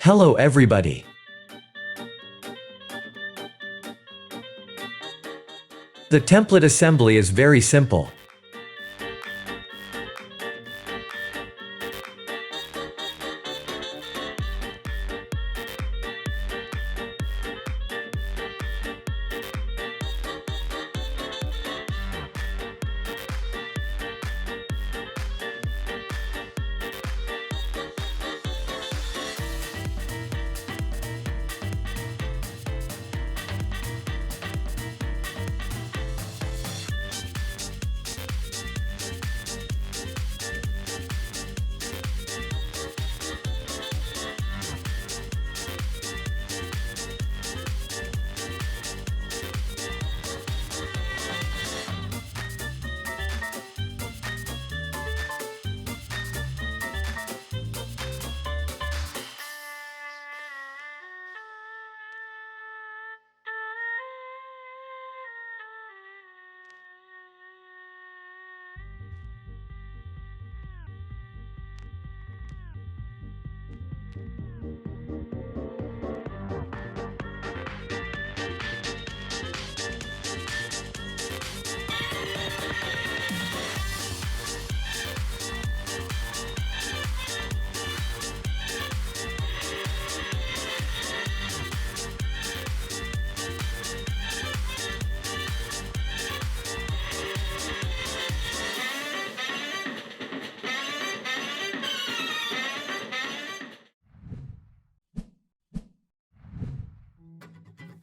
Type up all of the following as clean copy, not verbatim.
Hello everybody. The template assembly is very simple.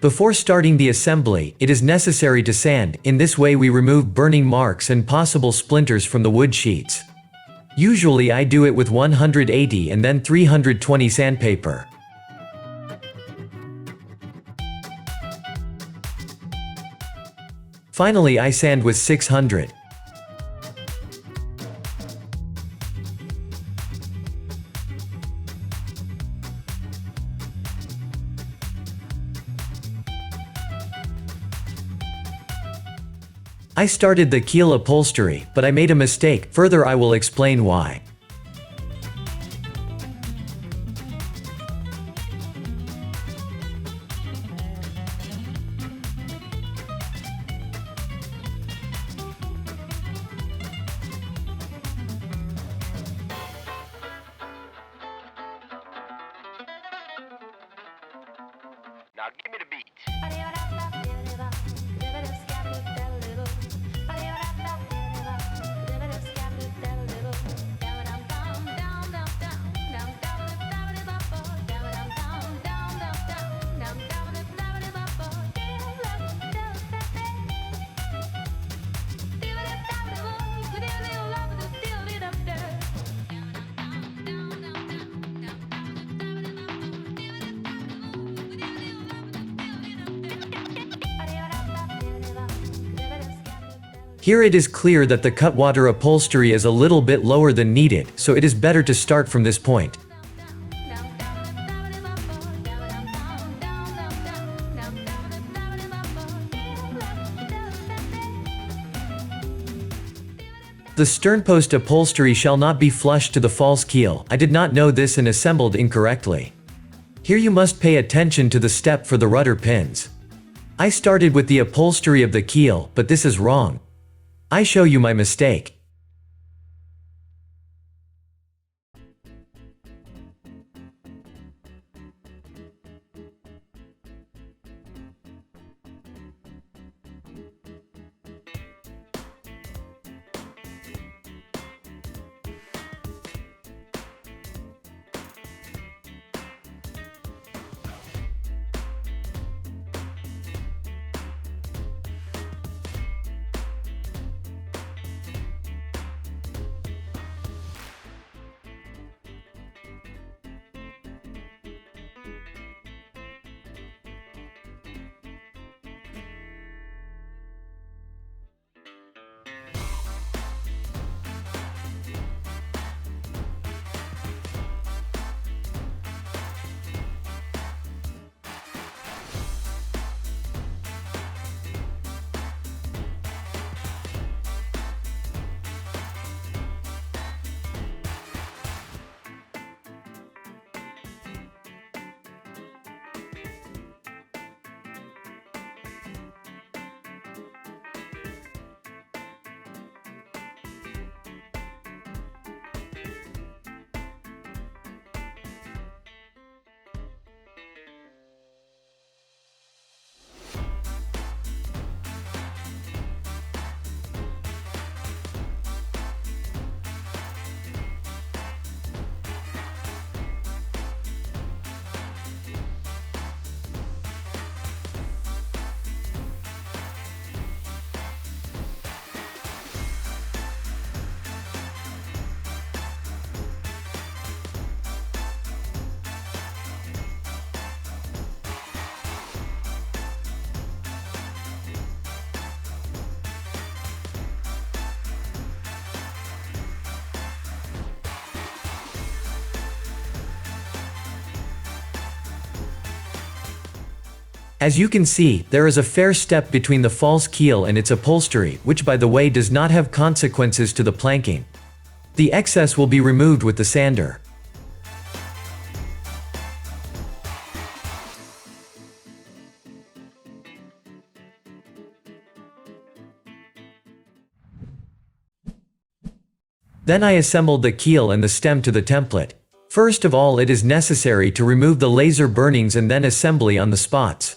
Before starting the assembly, it is necessary to sand. In this way we remove burning marks and possible splinters from the wood sheets. Usually I do it with 180 and then 320 sandpaper. Finally I sand with 600. I started the keel upholstery, but I made a mistake. Further I will explain why. Now give me the beat. Here it is clear that the cutwater upholstery is a little bit lower than needed, so it is better to start from this point. The sternpost upholstery shall not be flush to the false keel. I did not know this and assembled incorrectly. Here you must pay attention to the step for the rudder pins. I started with the upholstery of the keel, but this is wrong. I show you my mistake. As you can see, there is a fair step between the false keel and its upholstery, which by the way does not have consequences to the planking. The excess will be removed with the sander. Then I assembled the keel and the stem to the template. First of all, it is necessary to remove the laser burnings and then assembly on the spots.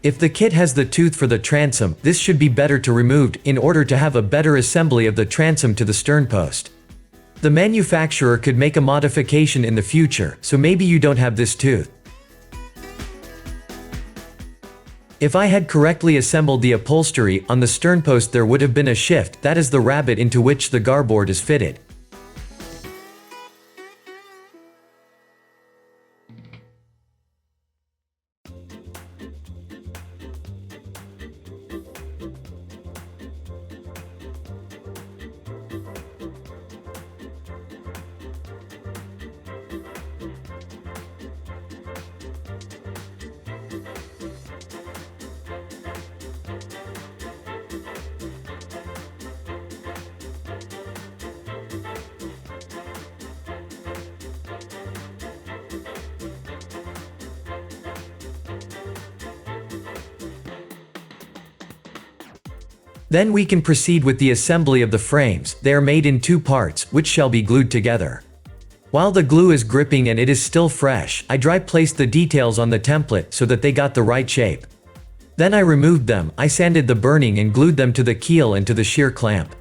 If the kit has the tooth for the transom, this should be better to removed in order to have a better assembly of the transom to the sternpost. The manufacturer could make a modification in the future, so maybe you don't have this tooth. If I had correctly assembled the upholstery, on the sternpost there would have been a shift, that is the rabbet into which the garboard is fitted. Then we can proceed with the assembly of the frames. They are made in two parts, which shall be glued together. While the glue is gripping and it is still fresh, I dry placed the details on the template so that they got the right shape. Then I removed them, I sanded the burning and glued them to the keel and to the shear clamp.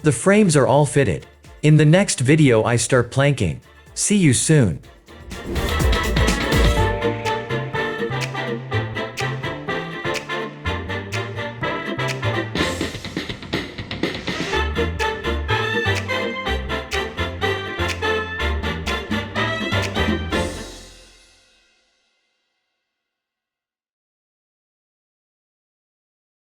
The frames are all fitted. In the next video I start planking. See you soon.